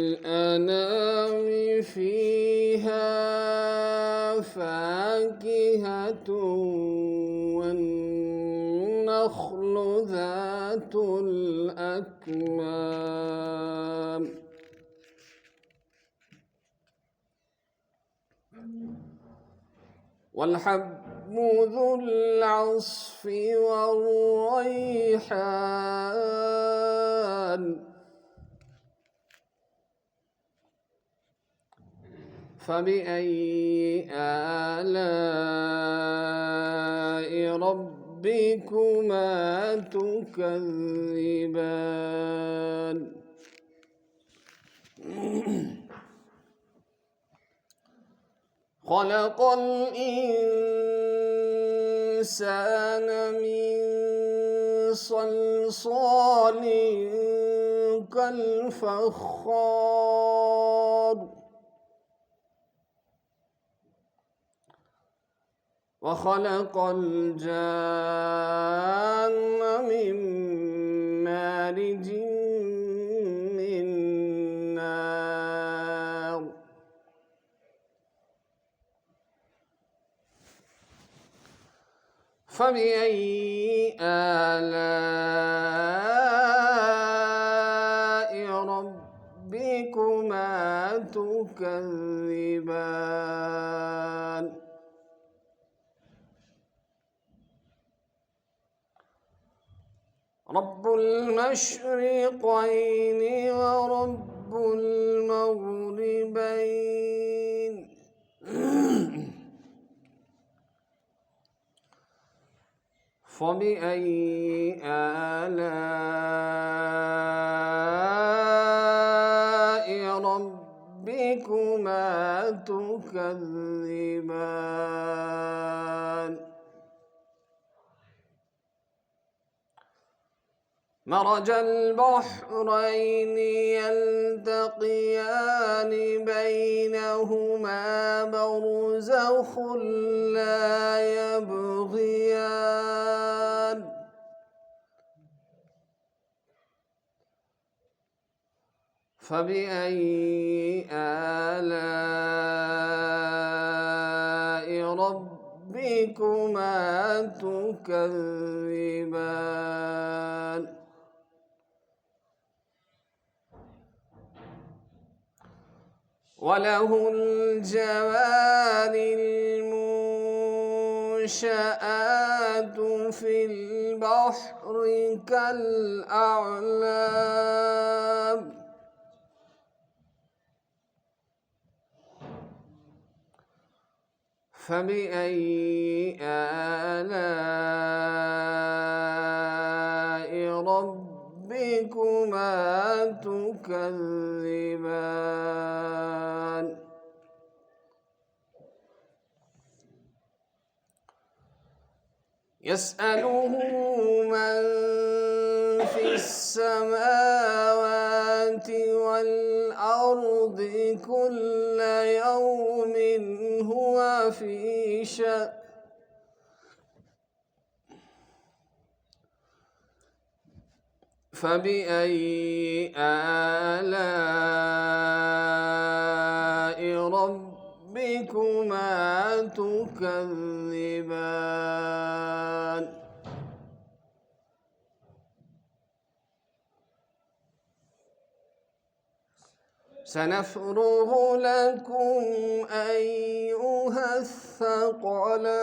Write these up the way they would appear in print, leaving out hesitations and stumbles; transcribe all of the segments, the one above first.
للأنام فيها فاكهة والنخل ذات الأكمام والحب ذو العصف والريحان فبأي آلاء ربكما تكذبان خلق الإنسان من صلصال كالفخار وخلق الجان من مارج من نار فبأي آلاء ربكما تكذبان رب المشرقين ورب المغربين فبأي آلاء ربكما تكذبان مرج البحرين يلتقيان بينهما برزخ لا يبغيان فبأي آلاء ربكما تكذبان وله الجوار المنشآت في البحر كالأعلام فبأي آلاء ربكما تكذبان يسأله من في السماوات والأرض كل يوم هو في شأن فبأي آلاء ربكما تكذبان سنفرغ لكم أيها الثقلان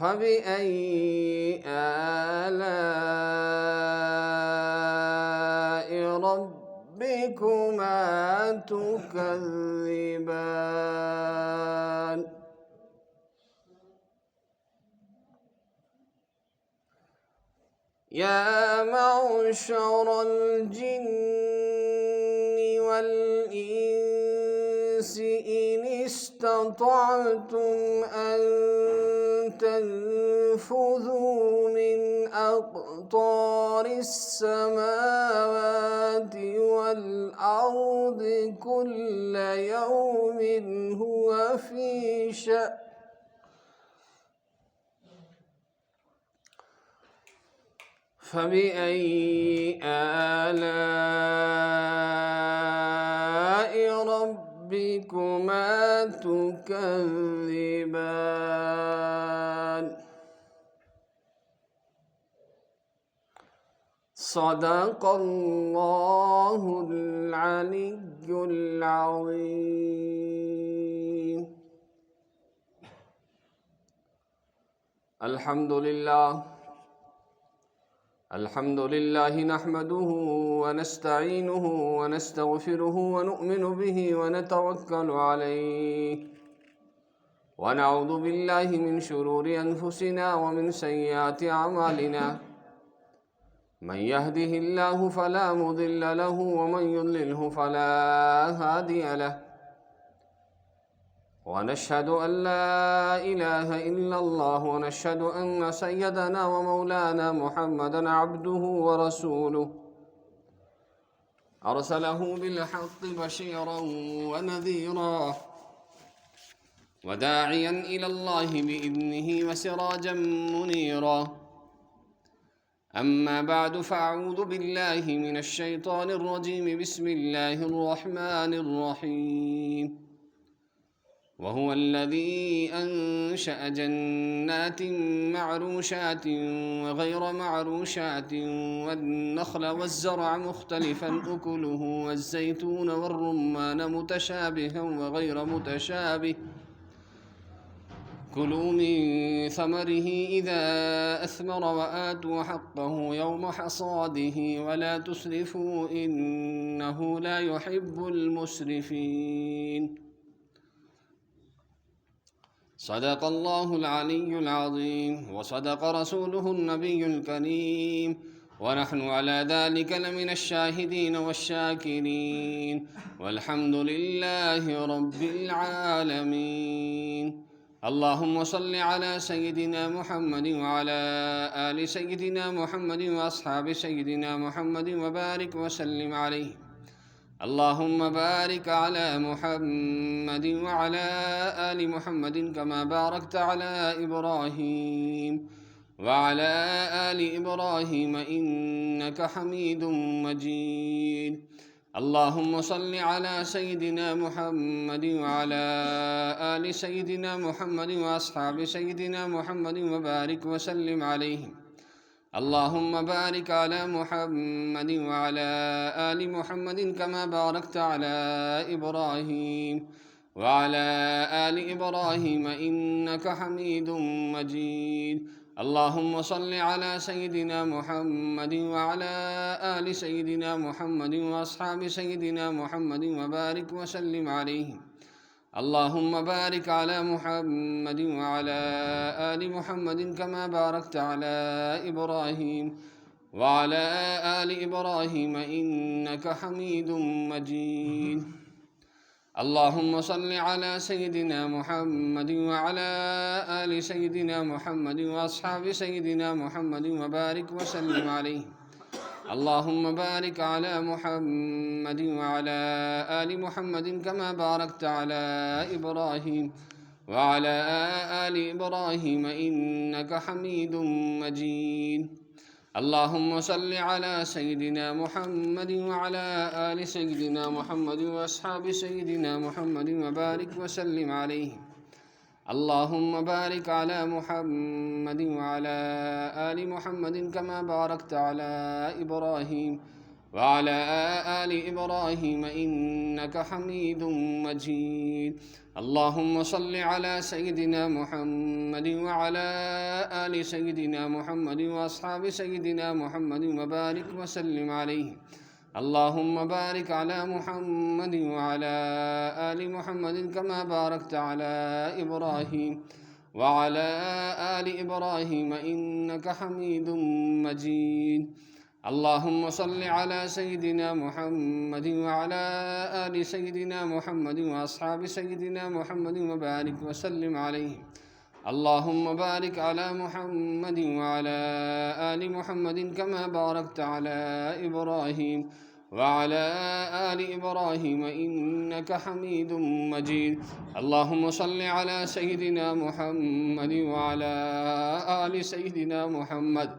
فبأي آلاء ربكما تكذبان يا معشر الجن والإنس إن استطعتم أن تنفذوا من أقطار السماوات والأرض كل يوم هو في شأن فبأي آلاء ربكما تكذبان صدق الله العلي العظيم. الحمد لله نحمده ونستعينه ونستغفره ونؤمن به ونتوكل عليه ونعوذ بالله من شرور أنفسنا ومن سيئات أعمالنا من يهده الله فلا مضل له ومن يضلله فلا هادي له ونشهد أن لا إله إلا الله ونشهد أن سيدنا ومولانا محمدا عبده ورسوله أرسله بالحق بشيرا ونذيرا وداعيا إلى الله بإذنه وسراجا منيرا أما بعد فأعوذ بالله من الشيطان الرجيم بسم الله الرحمن الرحيم وهو الذي أنشأ جنات معروشات وغير معروشات والنخل والزرع مختلفا أكله والزيتون والرمان متشابها وغير متشابه كلوا من ثمره إذا أثمر وآتوا حقه يوم حصاده ولا تسرفوا إنه لا يحب المسرفين صدق الله العلي العظيم وصدق رسوله النبي الكريم ونحن على ذلك لمن الشاهدين والشاكرين والحمد لله رب العالمين. اللهم صل على سيدنا محمد وعلى آل سيدنا محمد وأصحاب سيدنا محمد وبارك وسلم عليه. اللهم بارك على محمد وعلى آل محمد كما باركت على إبراهيم وعلى آل إبراهيم إنك حميد مجيد. اللهم صل على سيدنا محمد وعلى آل سيدنا محمد وأصحاب سيدنا محمد وبارك وسلم عليهم. اللهم بارك على محمد وعلى آل محمد كما باركت على إبراهيم وعلى آل إبراهيم إنك حميد مجيد. اللهم صل على سيدنا محمد وعلى آل سيدنا محمد وأصحاب سيدنا محمد وبارك وسلم عليهم. اللهم بارك على محمد وعلى آل محمد كما باركت على إبراهيم وعلى آل إبراهيم إنك حميد مجيد. اللهم صل على سيدنا محمد وعلى آل سيدنا محمد وأصحاب سيدنا محمد وبارك وسلم عليه. اللهم بارك على محمد وعلى آل محمد كما باركت على إبراهيم وعلى آل إبراهيم إنك حميد مجيد. اللهم صل على سيدنا محمد وعلى آل سيدنا محمد وأصحاب سيدنا محمد وبارك وسلم عليه. اللهم بارك على محمد وعلى آل محمد كما باركت على إبراهيم وعلى آل إبراهيم إنك حميد مجيد. اللهم صل على سيدنا محمد وعلى آل سيدنا محمد وأصحاب سيدنا محمد وبارك وسلم عليه. اللهم بارك على محمد وعلى آل محمد كما باركت على إبراهيم وعلى آل إبراهيم إنك حميد مجيد. اللهم صل على سيدنا محمد وعلى آل سيدنا محمد وأصحاب سيدنا محمد وبارك وسلم عليه. اللهم بارك على محمد وعلى آل محمد كما باركت على إبراهيم وعلى آل إبراهيم إنك حميد مجيد. اللهم صل على سيدنا محمد وعلى آل سيدنا محمد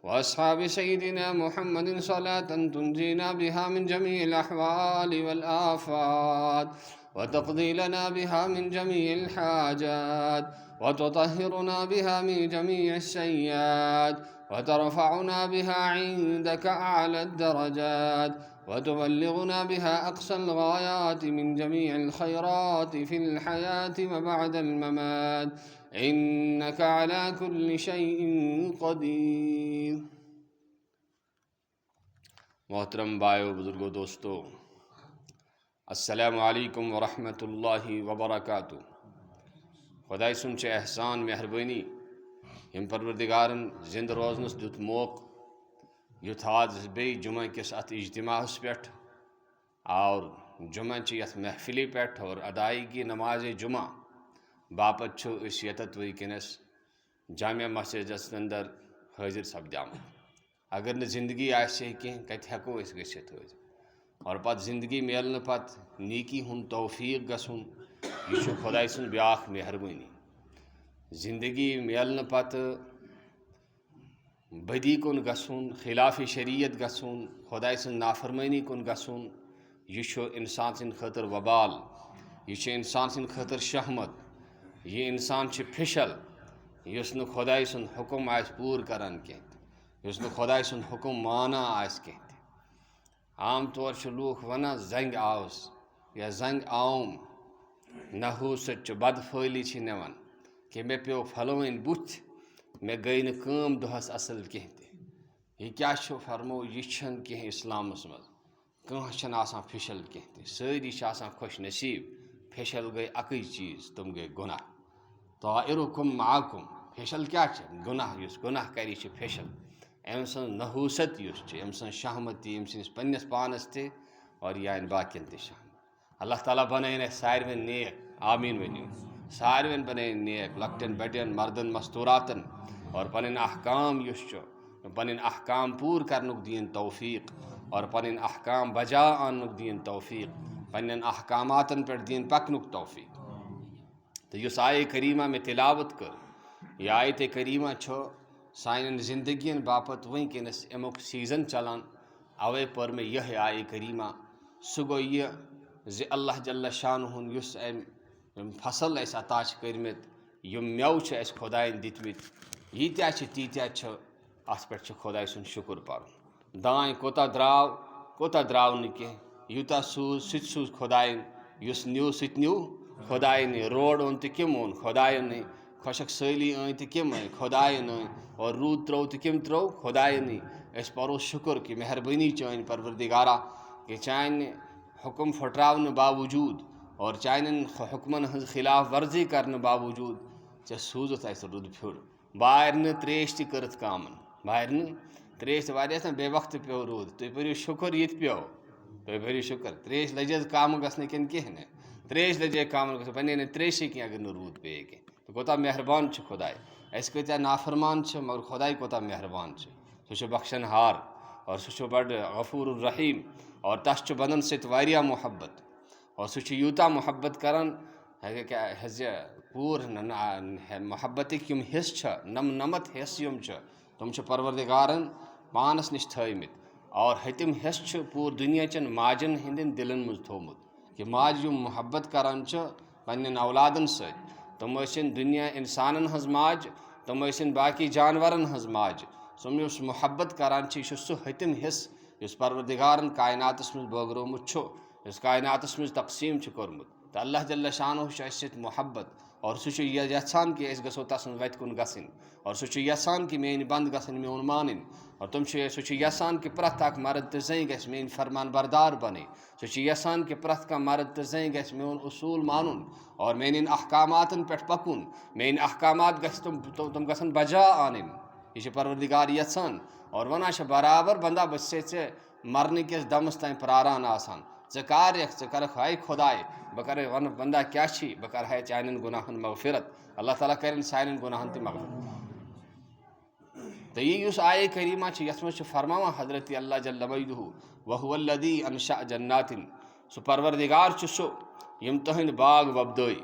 वअस्हाबि सय्यिदिना मुहम्मदिन सलातन तुंजीना बिहा मिन जमीइल अहवालि वल आफात व तक़दी लना बिहा मिन जमीइल हाजात व तुतहिरुना बिहा मिन जमीइस सय्यात व तरफ़अना बिहा इंदका अअला दरजात व तुबल्लिगुना बिहा अक़सल गायात मिन जमीइल खैरात फिल हयाति व बअदल ममात इन्नका अला कुल्लि शैइन क़दीर। मोहतरम भाइयों, बुजुर्गों, दोस्तों, अस्सलामु अलैकुम व रहमतुल्लाहि व बरकातुहू। खुदाई सुन चे एहसान मेहरबानी यम परवरदिगारन जिंद रोजनस दुत मौक युथ आज बे जुमा किस अत इज्तिमास पेट और जुमा च यथ महफिली पेट और अदायगी नमाज जुमा बापत छु इस यतत वैकनस जामिया मस्जिदस अंदर हाजिर सपदाम। अगर न जिंदगी आसे कह कत हेको गसित और पत जिंदगी मेलन पत नीकी हुन तौफीक गसुन यह खुदाई सुन ब्याख मेहरबानी। जिंदगी मेलन पत बदी कुन गसुन, खिलाफी शरीयत गसुन, खुदाई सुन नाफरमानी कुन गसुन, यह इंसान सिंद खतर वबाल, यह इंसान सिंद खतर शहमत, यह इंसान फिशल युस न खुदाई सुन हुक्म आस पूर करान कह, युस न खुदाई सुन हुक्म माना आस कह। आम तौर लूख वन जंग आवस या जंग आउम नहूसत बदफली नवान कि मे पे फलवन बुथ मे गई न काम दोहस असल कह। यह क्या फरमो यह कह इस्लामस मज कह आसान फिशल कह, सारी खुश नसीब। फिशल गई अक चीज़, तुम गई गुनाह। ताइरुकुम माकुम, फिशल क्या गुनाह, युस गुनाह करी फिशल। अम सं नहूसत अम सं शहमत अम सिंस पन्नस पानस ते और यान बाकियन ते शहमत। अल्लाह ताला बनाइन सारवें नेक, आमीन वनियो। सारवें बनाइन नेक, लकटन बड़न मर्दन मस्तूरातन और पन अहकाम पन अहकाम पूर करनुक दीन तौफीक और पन अहकाम बजा आनुक दीन तौफीक, पन अहकामातन पर दीन पकनुक तौफीक। तो युस आय करीमा में तिलावत कर, यह आयत करीमा छो सान जिंदगियन बापत वनकस अमुक सीजन चलान। अवे पर में यह आय करीमा सह गो यह ज अल्लाह जल्ल शानुहुन युस फसल अस अता कर्मित, यम मेव अस खुदायन दितमित, यीत्या तीत्या अत पे खुदाय सुन शुक्र पारुन। दान कोता द्राव न कह, यूता सूज सूज खुदायन, युस न्यू सह न्यू खुदायन। रोड ओन तो किम ओन खुदायन, खुशक सैली अं तो किम अं खुदायन, और रूद त्रो तो किम त्रो खुदायन। अस परो शुक्र कि मेहरबानी चान परवरदिगारा कि चान हुक्म फटरावन बावजूद और चान हुक्मन हज खिलाफ वर्जी करने बावजूद ऐ सूजत अस रुद फ्युर। बाहर न त्रेश तत कामन, बाहर न त्रेश वारिया बे वक्त पे रूद, तुम परो शुक्र ये पे, तुम परो शुक्र। त्रेश लजे काम गसन कन कह, त्रेश लजे काम पे त्रेश कह अगर न रूद पे कह। तो कोता मेहरबान खुदाय, अस कत्या नाफरमान मगर खुदाय कोता मेहरबान, सह बख्शनहार और सह बड़ गफूर रहीम और तस बंदन सत वारिया मोहब्बत और सह यूता मोहब्बत करान हज पूर मोहब्बत यम हिस्स नमनमत हिस्स यम तुम परवरदिगारन पानस निश थमित और हतिम हिस्स पूर दुनिया चन माजन हंदन दिलन मज थोमुत कि माज यम मोहब्बत करान पन्न औलादन सत, तुम दुनिया इंसानन हज माज, तुम बाकी जानवरन हज माज, तुम युस मोहब्बत करान यह सह हतिम हिस्स युस परवरदिगारन कायनातस मज बगरोमुत, युस कायनातस मज तकसीम कोरमुत। तो अल्लाह जल्ल शानुहु सत मोहब्बत और सह यछान कि गो तसन वत कुन गसन और सह यछान कि मेन बंद गसन मेन मानन और तुम सह यछान कि प्रथ अख मर्द तो जै गस मेन फरमान बरदार बने, सह यछान कि प्रथ कह मर्द तो जै गस मेन उसूल मानुन और मेन अहकामातन पे पकुन, मेन अहकामात गस तुम गसन बजा आनन। यह परवरदिगार यछान और वना बराबर बंदा बस से मरने किस दमस तान प्रारान आसान कर हाय खुदाय बह कर वन बंदा क्या बह कर हाय चान गुनाहन मगफिरत, अल्लाह ताला कर सान गुनाहन त मगफिरत। तो यह आय करीमा यथ मज फरमावा हजरत अल्लाह जल्ल मजदुहु वहुवल्लज़ी अनशअ जन्नातिन, सह परवरदिगार सह यम तहंद बाग वबदय,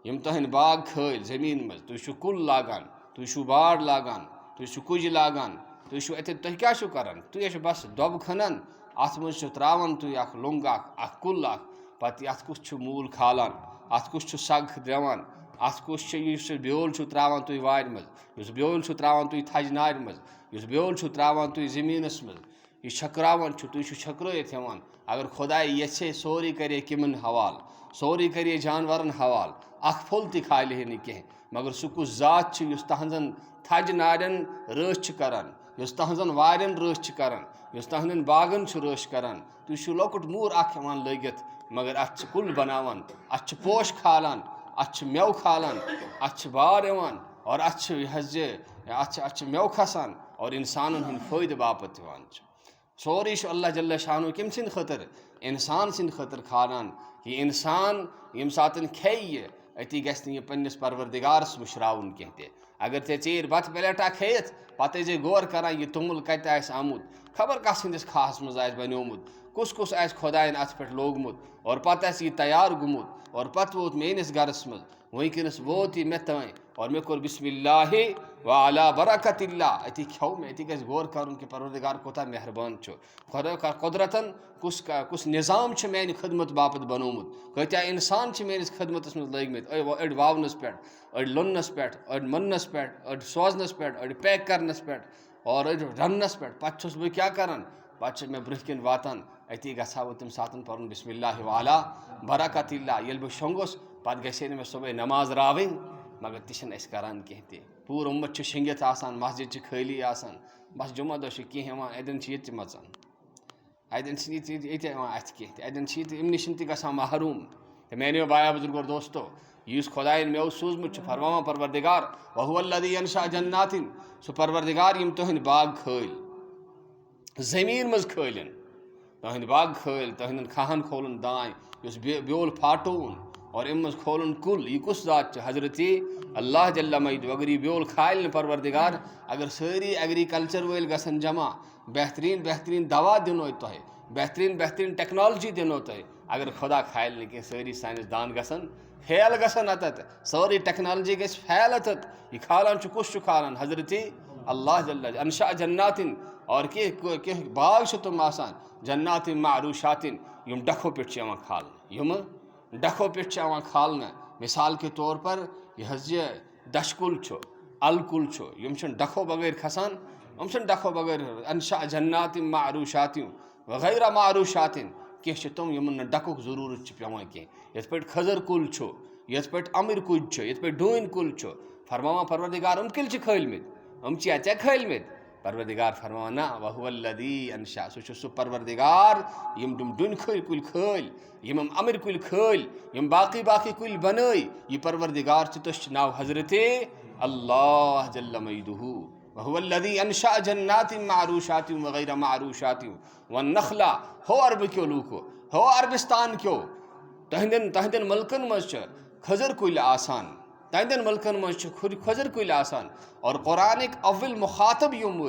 यम तहंद बाग खल जमीन मज, तुम कुल लागान, तुम बाड़ लागान, तुम कुज लागान, तुम अत तुम क्या करान तुम बस दोब खनन अत मज त्रावान तुम अख लुंग अख कुल अख पत अत कुछ मूल खालान अत कुछ सग दिवान अत कुछ ब्योल त्रावान तुम वार मज ब्योल त्रावान तुम थज नार मज ब्योल त्रावान तुम जमीनस मज यह छकरावान तुम छकरत हेवान अगर खुदा ये सोरी करे किमन हवाल सोरी करे जानवरन हवाल अख फुल ति खाले नी कह मगर सह कुछ जात तहजन थज नारन रच करान तहजन वारन रच करान तहदन बागन रच करान तुम लकुट मूर अख हेवान लगित मगर अत कुल बनावान अत पोश खालान अत मेव खालान अत बार यवान और अत मेव खसान और इंसानन हंद फायदे बापत यवान सोरी अल्लाह जल्ल शानु कम सिंद खतर इंसान सिंद खतर खालान कि इंसान यम सातन खे अति गि पन्निस परवरदिगारस मुशरावन कह अगर ते चीर बत प्लेटा खेत पत गौर करान यह तुमुल कत आमुत खबर कस हंदिस खास मज बनोमुत कुस कुस खुदायन अत पे लोगमुत और पत यह तैयार गुमुत और पत वोत मेनिस गरस मज वनकस वोत यह मे तान और मे कोर बिस्मिल्लाह व अला बरकतिल्लाह अति खो मे अति गस गौर कर कि परवरदिगार कोता मेहरबान खुदा कुदरतन कुस निज़ाम मेन खदमत बापत बनोमुत कत्या इंसान मेनिस खदमतस मज लगित अड़ वावनस पे अड़ लुनस पे अड़ मनस पे अड़ सोजनस पे अड़ पैक करनस पे और अड़ रनस पे पत बह क्या करान पत मे ब्रह कन वातान अति गसा वो तम सातन पर बिस्मिल्लाह व अला बरकतिल्लाह ये बह शोंगुस पत गसे मे सुबह नमाज रावन मगर तह करान कह ते पूर उम्मत शिंगित मस्जिद खाली बस जुम्मा दह कह अदन ये मचान अदन ये अथ कह अदन अम नश ग महरूम तो मेनो बाया बुजुर्गो दोस्तों इस खुदायन मेव सूजमुत फरमावान परवरदिगार वहुवल्लज़ी यंशअ जन्नातिन सह परवरदिगार यम तुहंद बाग खोल जमीन मज खोलन तुहंद बाग खोल तुहंदन खाहन खोलन दान उस ब्योल फाटोन और अम मज खोलन कुल यह कुछ जात हजरत अल्लाह जल्ल मजद अगर यह ब्योल खायल न परवरदिगार अगर सारी एग्रीकल्चर वल गसन जमा बेहतरीन बेहतरीन दवा दिनो तुह बेहतरीन बेहतरीन टेक्नोलॉजी दिनो तुह अगर खुदा खायल न कह सारी साइंसदान गसन फेल गसन अत सारी टेक्नोलॉजी गस फेल अत यह खालान कुछ खालान हजरत अल्लाह जल्ल अंशा जन्नातिन और कह बाग तुम आसान जन्नातिन मारूशातिन यम डखो पे खाल यम डखो पे खाल मिसाल के तौर पर यह दशकुल अलकुल यम डखो बगैर खसान यम डखो बगैर अंशा जन्नातिन मारूशातिन वगैरह मारूशातिन कह तुम यमन डकुक जरूरत पेवान कह ये पे खजर कुल ये पे अमिर कुज ये पे डून कुल फरमावान परवरदिगार किल खलमित चे खलमित परवरदिगार फरमावान ना वहुवल्लज़ी अंशा सह परवरदिगार यम तुम डून कुल खल यम अमिर कुल खल यम बाकी बाकी कुल बनई यह परवरदिगार तस नाव हजरत अल्लाह जल्ल मजदुहु वहुवल्लज़ी अंशअ जन्नातिन मारूशातिन वगैरह मारूशातिन वन्नखला हो अरब क्यों लूको हो अरबिस्तान क्यों तहदन मुल्कन मज खजर कुल आसान तहदन मुल्कन मज खजर कुल आसान और कुरानिक अव्वल मुखातब यम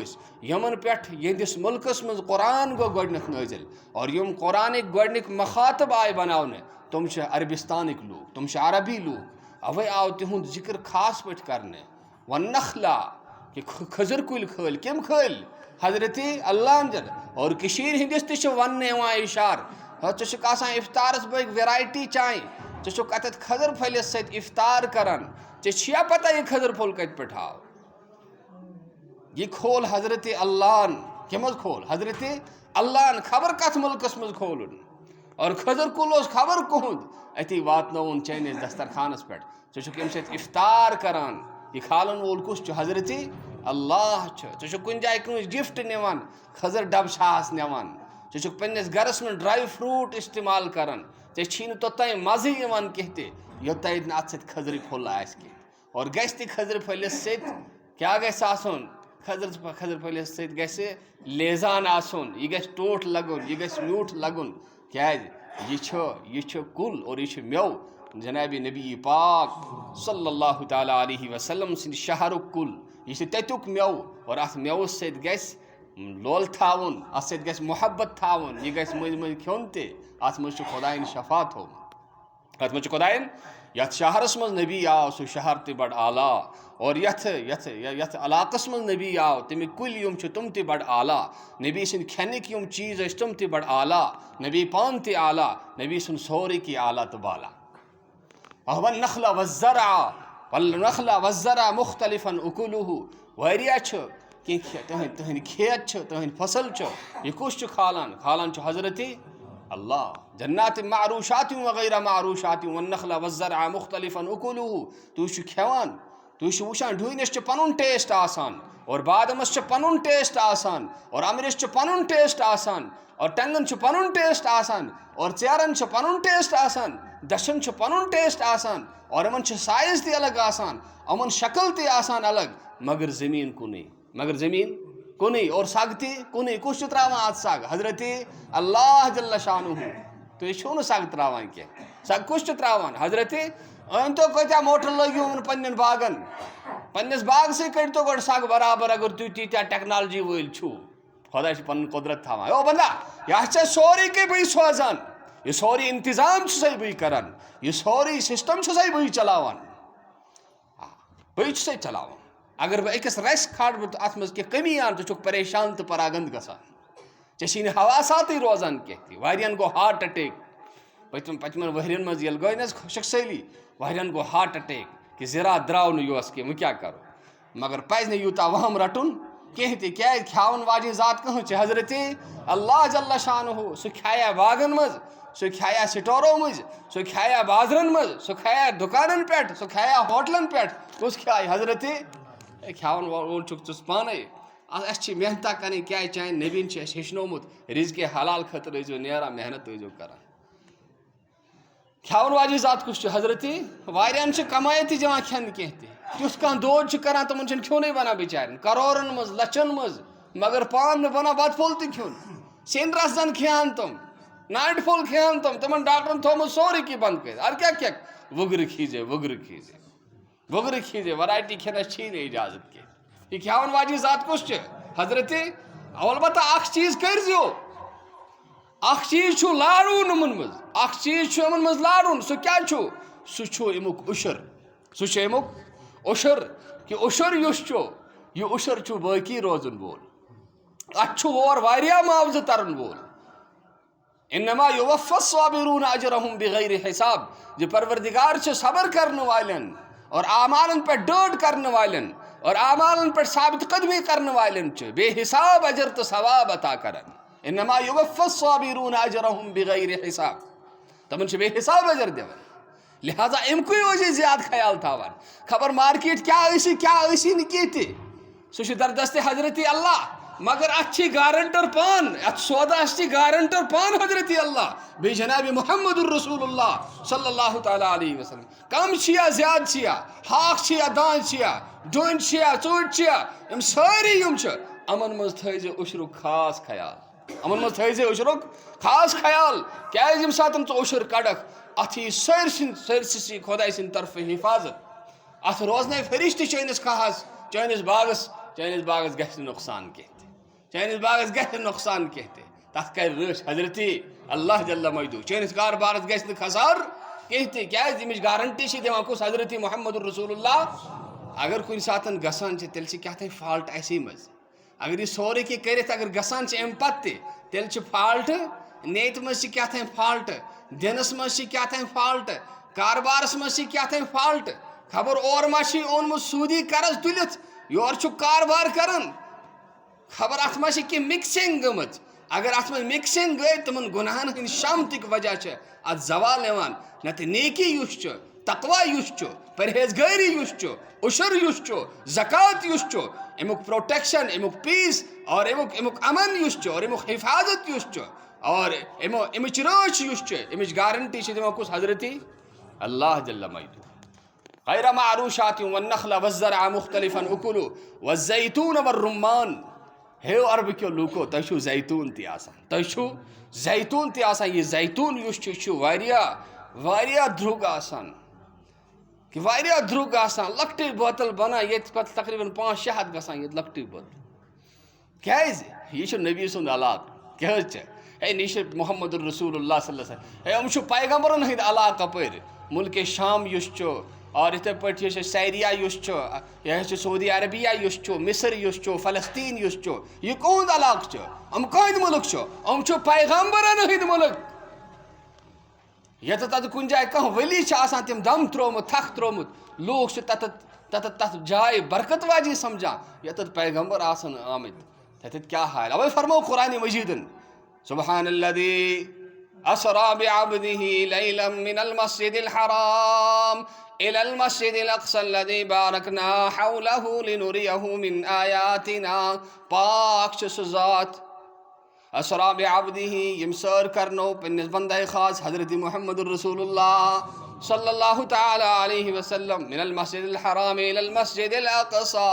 यमन पे यहदिस मुल्कस मज कुरान गो गोडनिक नाजिल और यम कुरानिक गोडनिक मुखातब आय बनाने तुम अरबिस्तानिक लूक तुम अरबी लूक अवे आव तिहुंद जिक्र खास पे करने वन्नखला कि खजर कुल खल कम खल हजरत अल्लाह जल और कशीर हिंदिस तह वन इशार हाँ इफ्तारस बग वेराइटी चाय अत खजर फलिस सत इफ्तार करान या पता यह खजर फुल कत पे आव यह खोल हजरत अल्लाह कम खोल हजरत अल्लाह खबर कत मुल्कस मज खोलन और खजर कुल खबर कहद अति वातन चैनिस दस्तरखानस पे कम सत इफ्तार करान यह खालन वोल कुछ हजरत अल्लाह कुन जाए गिफ्ट निवान खजर डब निवान पन्निस गरस में ड्राई फ्रूट इस्तेमाल करान छी तोतान मज़े यवान कहते योतान अत सत खजर फुल कह और गस खजर फलिस सत क्या गस आसन खजर फलिस सत गस लेजान आसन यह गस टोट लगुन यह गस म्यूठ लगुन क्या यह कुल और यह मेव जनाब नबी पाक सल्लल्लाहु तआला अलैहि वसल्लम सिंद शहरुक कुल यह तत्युक मेव और अत मेवस सत गस लोल थावन अत सत गस मोहब्बत थावन यह गस मज मज खोन ते अत मज खुदायन शफा थोम अत मज खुदायन यथ शहरस मज नबी आव सह शहर ते बड़ आला और यथ यथ यथ इलाकस मज नबी आव तमिक कुल युम तुम ते बड़ आला नबी सिंद खेनिक युम चीज़ तुम ते बड़ आला नबी पान ते आला नबी सुन सोरे की आला तो बाला अहवन नखला वज़्ज़रा वल नखला वज़्ज़रा मुख्तलिफन उकुलुहु वारिया कि तहन खेत तहन फसल यह कुछ खालान खालान हज़रत अल्लाह जन्नात मारूशात वगैरह मारूशात वन्नखला वज़्ज़रा मुख्तलिफन उकुलुहु तु खेवान तु वुचान ढूनस पनुन टेस्ट आसान और बादमस पनुन टेस्ट आसान और अमरस पनुन टेस्ट आसान और टंगन पनुन टेस्ट आसान और चेरन पनुन टेस्ट आसान दशन पनुन टेस्ट आसान और इमन साइज ते अलग आसान अमन शक्ल ते आसान अलग मगर ज़मीन कुनी मगर ज़मीन कुनी और सग ते कुनी कुछ त्रावान अत सग हज़रत अल्लाह जल्ल शानुहु तो छो न सग त्रावान के सग कुछ त्रावान हज़रत अन तो कत्या मोटर लगियो पन्न बागन पन्नस बाग से कड़तो गो सग बराबर अगर तु तीत्या टेक्नोलॉजी वल छु खुदा पन कुदरत थावान ओ बंदा यह सोरी के बी सोजान यह सोरी इंतजाम सही बी करान यह सोरी सिस्टम सही बी चलावान बी सही चलावान अगर बह अकिस रस खाड़ तो अत मज कमी आन तो परेशान तो परागंद गसान चे हवासात रोजान कह गो हार्ट अटैक पचमन वहरन मज गई न खुशक सैली वहरन गो हार्ट अटैक कि ज़रा द्राव नोस कह वह क्या करो मगर पज न यूता वहम रटुन कह क्या खावन वाजन जात कह हज़रत अल्लाह जल्ल शानुहु सह खाया बागन मज सह खाया स्टोरों मज सह खाया बाजरन मज सह खाया दुकानन पे सह खाया होटलन पे कुछ खाए हज़रत खावन वोल चुस पाने अच्छी मेहनत कर क्या चाहे नबीन हेचनोमुत रिज़्क़े हलाल खतर रो नेरा मेहनत रो कर खावन वाजि जात कुछ हज़रत वारियान कमाए जवान खेन कह तुथ कह दोद करान तमन खोन बना बिचार करोरन मज लचन मज मगर पान बना बत फुल तो खोन सिन रस जन खान तुम नाट फुल खान तमन डॉक्टरन थोम सोरे की बंद कर अर क्या क्या वुगर खीजे वरायटी खेन छी न इजाजत के यह खावन वाजि जात कुछ हज़रत अलबत्ता अख चीज करो अख चीज लाड़ून यमन मज अख चीज यमन मज लाड़ून सह क्या सह अमुक उशर सह अमुक उशर कि उशर यह उशर बाकी रोजन वोल अत और वारिया मुआवजा तरन वोल इन्नमा युवफ़्फ़स साबिरून अजरहुम बिगैर हिसाब जो परवरदिगार सबर करने वालन और आमालन पर डोड करने वालन और आमालन पर साबित कदमी करने वालन बेहिसाब अजर तो सवाब अता करन इन्नमा युवफ़्फ़स साबिरून अजरहुम बिगैर हिसाब तमन बेहिसाब अजर देवन लिहाजा अमकु वजह ज्यादा ख्याल थावान खबर मार्केट क्या कह सह दरदस्त हज़रत अल्लाह मगर अच्छी गारंटर पान अत सौदा गारंटर पान हज़रत अल्लाह बे जनाब मुहम्मदुर रसूलुल्लाह सल्लल्लाहु तआला अलैहि वसल्लम कम छिया ज्यादा छिया हाक छिया दान छिया डोन छिया चोट छिया यम सारी यम अमन मज थो उशरुक खास ख्याल अमन मज थो उशरुक खास ख्याल क्या यम सात उशर कड़क अथ सरसी खुदा सिंद तरफ हिफाजत अथ रोजन फरिश्त चैनिस खास चैनिस बागस गह नुकसान कह चैनिस बागस गह नुकसान कहते तथ कर रश हज़रत अल्लाह जल्ल मजदू चैनिस कारबारस गह खसार कहते क्या गारंटी दिवान कुछ हज़रत मुहम्मदुर रसूलुल्लाह अगर कुछ सात गसान तेल क्या फॉल्ट ऐसे मज अगर यह सोरे की कर अगर गसान अम पे तेल फॉल्ट नेत मज क्या फॉल्ट दिनस मज क्या फॉल्ट कारबारस मज क्या फॉल्ट खबर और मा ओनमुत सूदी कर्ज तुलित योर कारबार करन खबर अत मा मिक्सिंग गमत अगर अत मज मिक्सिंग गई तमन गुनाहन हंद शामतिक वजह अत जवाल यवान नत नेकी युस तकवा युस परहेजगारी युस उशर युस ज़कात युस अमुक प्रोटेक्शन अमुक पीस और अमुक अमन युस और अमुक हिफाजत युस और अमिच रोच युस अमिच गारंटी दिवान कुछ हज़रत अल्लाह जल्ल मजदू गैर मारूशात वन्नखला वज़्ज़रा मुख्तलिफन उकुलु वज़्ज़ैतून वर्रुम्मान हे अरब के लूको तुम जैतून तुम जैतून यह जैतून वारिया द्रुग आसान कि वारिया द्रुग आसान लकटी बोतल बना ये तकरीबन 5-6 हथ गसान ये लकटी बोतल क्या यह नबी सुंद अलाक क्या ए निश मुहम्मदुर रसूलुल्लाह सल्लल्लाहु अलैहि वसल्लम पैगंबरन हंद अलाक कपर मुल्क शाम और इथे पे सीरिया यह सऊदी अरबिया मिस्र फलस्तीन यह कौन इलाक अम कद मुल्क अम पैगम्बरन हंद मुल्क ये तत कुन जाए कह वली तम दम त्रोमुत थक त्रोमुत लोग तत जाए बरकत वाजी समझा ये पैगम्बर आमद तत क्या हाल अवे फरमो कुरान मजीदन सुब्हानल्लज़ी असरा बिअब्दिही लैलन मिनल मस्जिदिल हराम इलल मस्जिदिल अक़्सल्लज़ी बारकना हौलहु लिनुरियहु मिन आयातिना पाक सु ज़ात असरा बिअब्दिही यम सर करनो पन्निस बंदे खास हजरत मुहम्मद रसूलुल्लाह सल्लल्लाहु तआला अलैहि वसल्लम मिनल मस्जिदिल हराम इलल मस्जिदिल अक़सा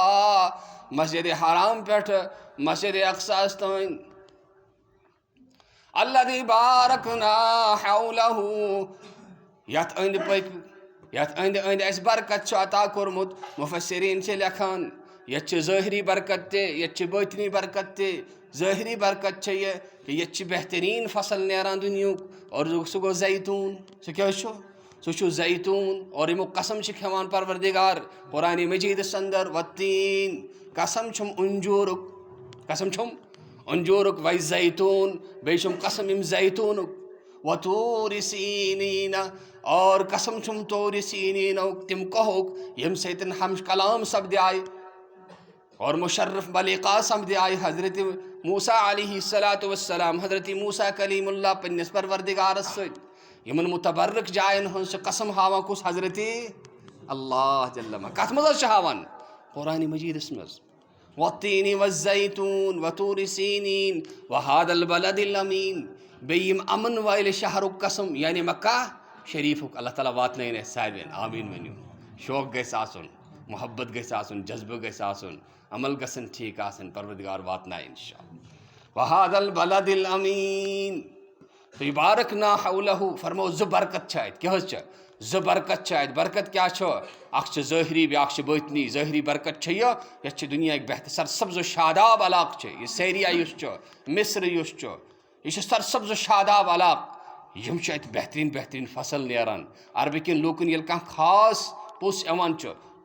मस्जिद हराम पेठ मस्जिद अक़सा तन अल्लज़ी बारकना हौलहु यथ अंद पक यथ अंद अंद अस बरकत अता कोरमुत मुफस्सिरीन से लेखान यथ ज़ाहिरी बरकत यथ बातिनी बरकत ज़ाहिरी बरकत ये कि ये बेहतरीन फसल नेरान दुनियुक और सह गो जैतून सह क्या सह जैतून और यमो कसम खेवान परवरदिगार कुरान मजीद अंदर वत्तीन कसम छुम अंजूरुक वै जैतून बेशुम कसम इम जैतूनुक वतूर सीनीन और कसम छुम तौर सीनीनुक तिम कहुक यम सतन हम कलाम सपद आय और मुशर्रफ मलिका सपद आय हजरत मूसा अलैहिस्सलातु वस्सलाम हजरत मूसा कलीमुल्लाह पन्निस परवरदिगारस यमन मुतबर्रक जायन हंस कसम हावा कुस हजरत अल्लाह जल्ल कत मज हावान कुरान मजीदस मज वत्तीनी वज़्ज़ैतून वतूर सीनीन वहादल बलदिल अमीन बेयम अमन वाले शहरुक कसम यानी मक्का शरीफुक अल्लाह ताला वातन सारिन आमीन वनु शौक गस आसन मोहब्बत गस आसन जज्बह गस आसन अमल गसन ठीक आसन परवरदिगार वातना इंशाअल्लाह वहादल बलदिल अमीन तो बारकना हौलहु फरमो ज बरकत छायत क्या ज बरकत छायत बरकत क्या अख ज़ाहिरी ब्याख बातनी ज़ाहिरी बरकत ये दुनिया बेहतर सरसब्ज शादाब इलाक ये सीरिया मिस्र यह सरसब्ज शादाब इलाक यम बेहतरीन बेहतरीन फसल नेरान अरबकिन लोकन ये खास पोस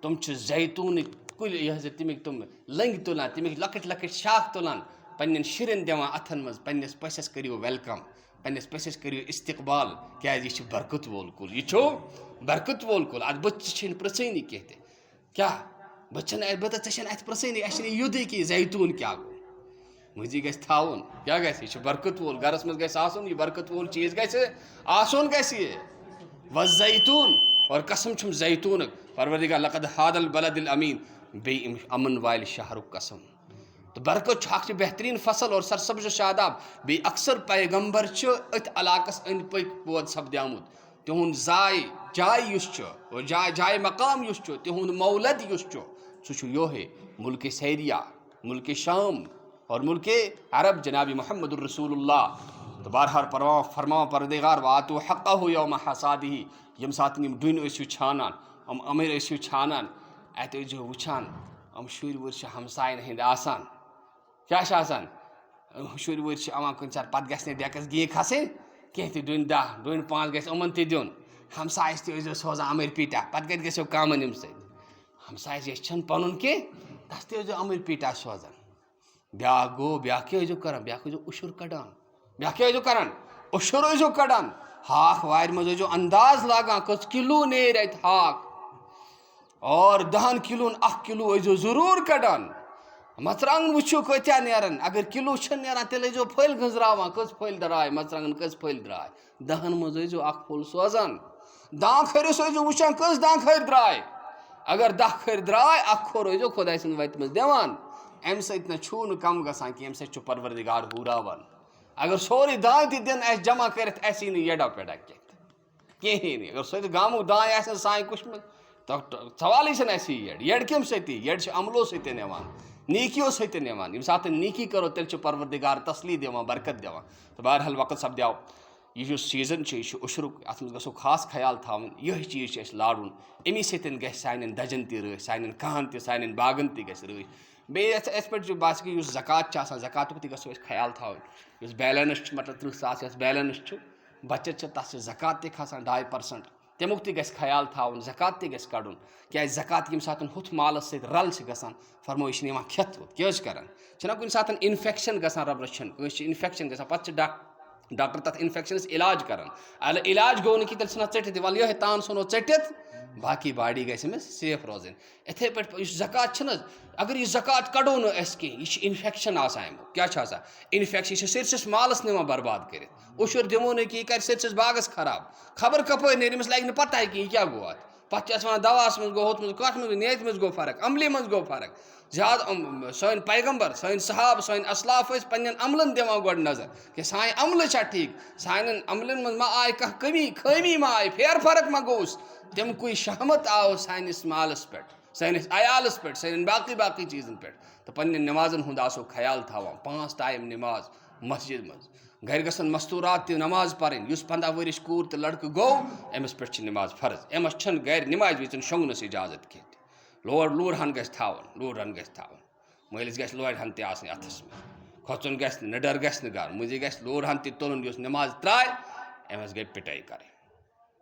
तुम जैतून कुल तमिक तुम लंग तुलान तमिक लकट लकट शाख तुलान पन्न शुरन दिवान अथन मज पन्निस पसस करियो वेलकम पन्निस पसस करियो इस्तकबाल क्या यह बरकत वोल कुल यह बरकत वोल कुल अत बच्चे प्रसनी कह क्या बच्चन बच्चन अत प्रसनी अ युद कि जैतून क्या गो मजी गस थाउन क्या गस यह बरकत वोल गरस मज गस आसन यह बरकत वोल चीज गस आसन गस ये वज़्ज़ैतून और कसम छुम जैतून परवरदिगार लक़द हादल बलदिल अमीन बे अमन वाल शहरुक कसम तो बरकत अख बेहतरीन फसल और सरसब्ज शादाब बे अक्सर पैगम्बर अत इलाकस अंद पक पौध सपदामुत तिहुंद जाय और जाय मकाम तिहुंद मौलद सह योहे मुल्क सीरिया मुल्क शाम और मुल्क अरब जनाब मुहम्मद रसूलुल्लाह तो बहरहाल फरमा परवरदिगार वातु हक़्क़हु यौम हसादिही यम सात डुन छानान अमर छानान अत वुचान शुर वुर हमसायन हंद आसान क्या शुर वुर अवान कुन सार पत गस डेकस गी खसन कह डुन 10 डुन 5 गस अमन तुन हमसायस तो सोजान अमर पीटा पत कत गो कामन अम हमसायस ये पन कह तस तो अमर पीटा सोजान ब्या गो ब्या क्या कर ब्या उशुर कड़ान ब्या क्या कर उशुर कड़ान हाक वार मज अंदाज लागान कस किलो नेर अत हाक और 10 किलोन 1 किलो जरूर कड़ान मरचांगन वो कत्या नेरान अगर किलो नेरान तेल फल गंजरावान कस फल द्राय मरचांगन कस फल द्राय 10 मज 1 फुल सोजान दाखरिस वुचान कस दाखर द्राय अगर दाखर द्राय 1 खोर खुदा सद वत मज दिवान अम सू कम गसान कि अम परवरदिगार हूरावान अगर सोरे दाय दिन जमा कर येडा पेडा कहें अगर सो गामुक दाय सान कुछ में तो सवाल येड कम येड अमलो सवान नीकियों सवान यम सात नीकी करो तेल परवरदिगार तसली दिवान बरकत दिवान तो बहरहाल वक्त सपद्याव यह सीजन यह उशरुक अत गो खास ख्याल थवन यह चीज लाड़न अमी सतन सान दजन तह सान कहन सान बागन तह बेस पे बास कि ज़कात ज़कात गो ख्याल थवन बैलेंस मतलब 30 सास बैलेंस बचत तस ज़कात खसान 2% तमुक ति गژھِ ख्याल थाउन, ज़कात ति गژھِ कड़ुन क्या ज़कात येमि सातन हुथ मालस सहित रल छ गसान फरमो यह निवान खेत हुत क्या करान छना कुछ सातन इन्फेक्शन गसान रब रछन कस इन्फेक्शन गसान पत डॉक्टर तथ इन्फेक्शनस इलाज करान अल इलाज गो न कि तेल छना चटित वल यह तान सोनो चटित बाकी बॉडी गई सेफ रोजन इथे पे ज़कात अगर यह ज़कात कड़ो न कह इन्फेक्शन क्या इन्फेक्शन यह सरसिस मालस निवान बर्बाद कर उशुर दिमो न कि यह कर सरसिस बागस खराब खबर कपर नेर अमिस लगे पता कि यह क्या गो अत पे वन दवास मज गो होत कत मज नेत मज गो फर्क अमली मज गो फर्क ज्यादा सन पैगम्बर सन सहाब सन असलाफ पन्न अमलन दिवान गो नजर कि सान अमल ठीक सान अमलन मज मा आय कह कमी खामी मा आय फेर फर्क मा गोस तमुक शहमत आव सानिस मालस पे सानिस अयालस पे सान बाकी चीज़न पे तो पन्न नमाजन हुंद आसो ख्याल थावान 5 टाइम नमाज मस्जिद मज घर गसन मस्तूरात ति नमाज पढ़न 15 वरिश कूर तो लड़क गो अमिस पे नमाज फर्ज अमस छन घर नमाज विचन शोंगनस इजाजत कह लूर हन गस थावन मलिस गस लोर हन ते आसनी अथस में खोचन गस नडर गस न गार मुझे गस लोर हन ते तुलन युस नमाज त्राय अमिस गई पिटाई करे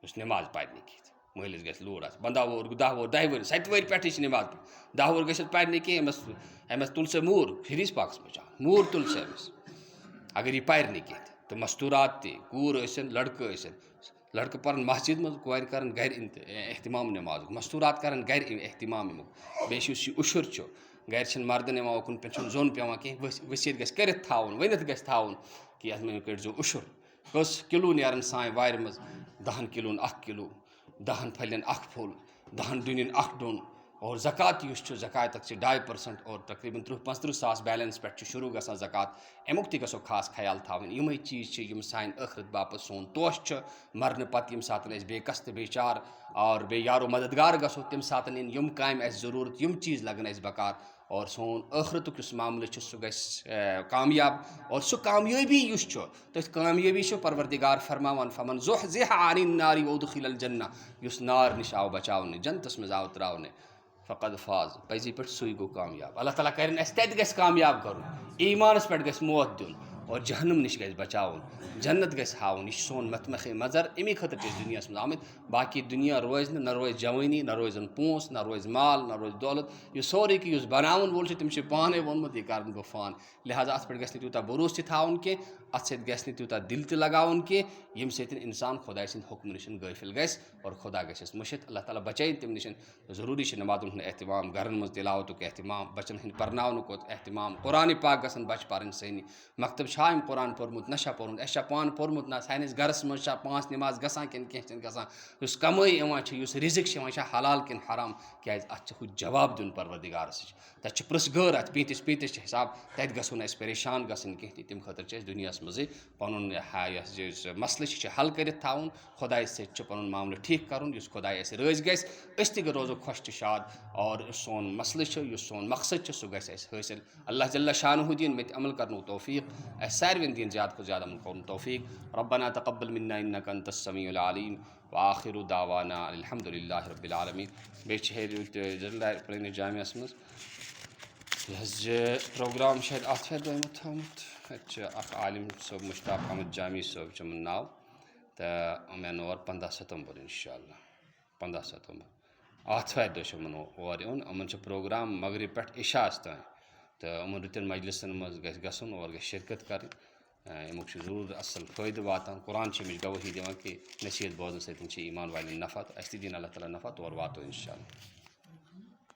उस नमाज पढ़ने की मलिस गस लोर आस 15 वोर 10 वोर 10 वोर 7 वोर पे नमाज 10 वोर गस पढ़ने की अमिस तुल से मूर फिरिस पाकस मचा मूर तुल से अमिस अगर यह पर कह तो मस्तूरात तूर लड़क लड़क पर्न मस्जिद मज कोर कर घर एहतमाम नमाज मस्तूरात कर घर एहतमाम बे उशुर घर मर्दन ओकुन पे जोन पे कह वसीत गि वनित गन कि ये कड़ो उशुर कस किलो नीरन सान वार मज 10 किलोन 1 किलो 10 फलन 1 फुल 10 डुन 1 डुन और ज़कात ज़कात 2% और तकरीबन 30-35 सास बैलेंस पे शुरू गसान ज़कात अमुक ति गो खास ख्याल थावन यम चीज़ यम सान ٲखरत बापत सोन तोश मरने पत यम सातन बेकस तो बेचार और बे यारो मददगार गो तम सातन इन यम काम ज़रूरत यम चीज़ लगन बकार और सोन ٲखरतुक मामल सह कामयाब और सह कामयाबी तथ कामयाबी परवरदिगार फरमान फमन ज़ुहज़िह अनिन नारि वउदखिलल जन्नह नार नश आव बचावन जन्नतस मज आव त्रावन फ़क़द फ़ाज़ पजी पे सू गो कामयाब अल्लाह ताला कर तत गस कामयाब कर ईमानस पे गस मौत दिन और जहन्नम नश गस बचावन जन्नत गस हावन यह सोन मतमख मज़र अमी खतर दुनिया मज आमत बाकी दुनिया रोज न रोज जवानी न रोजन पोस न रोज माल न रोज दौलत यह सोरे कि बनावन वोल तम पाने वोनमुत यह कर बह फान लिहाजा अत पे गस तूता भरोस थावन कह अत सत गस तूता दिल त लगावन कह यम सत इंसान खुदा सद हुक्म नश गाफिल गस और खुदा गस मुशित अल्लाह ताला बचाइन तम नश ज़रूरी नमाजन हूँ एहतमाम घरन मज तिलावतुक एहतमाम बचन हंद पर्नावनुक एहतमाम कुरान पाक गसन बच पारन सनी मकतब अम कुरान पोर्मुत नशा पोर्मुत अस पान पोर्मुत ना सानिस घरस मज 5 नमाज गसान किन कह गसान कमाई रिजिक हलाल किन हराम क्या अत जवाब दिन परवरदिगारस तत पृसगर अत पीतिस हिसाब तत गो न परेशान गसन कह तम खतर दुनिया मज पुन मसल हल कर खुदा सन मामल ठीक कर खुदा रज गस तक रोजो खुश तो शाद और सोन मसल सोन मकसद सह गसिल अल्लाह जल्ला शानहु दिन मे अमल करन तौफीक सारवन दिन ज़्यादा खुद ज़्यादा अमल कर तौफीक रब्बना तक़ब्बल मिन्ना इन्नका अंतस समीउल अलीम व आखिरु दावाना अल्हम्दुलिल्लाहि रब्बिल आलमीन बेच जामियास मज प्रोग्राम शायद आथवार दो थोमुत आलिम सोब मुश्ताक अहमद जामी सोब चमन नाव तो मे और 15 सितंबर इंशाअल्लाह 15 सितंबर आथवार दो मनो और यून अमन प्रोग्राम मगरिब पे इशास तान तो अमन रुतन मजलिसन मज गसन और शिरकत कर अमुक ज़रूर असल फ़ायदे वातान कुरान गवाही दिवान कि नसीहत बोजन सत ईमान वाले नफ़ा तो अस दिन अल्लाह ताला नफ़ा तौर वातो इंशाअल्लाह।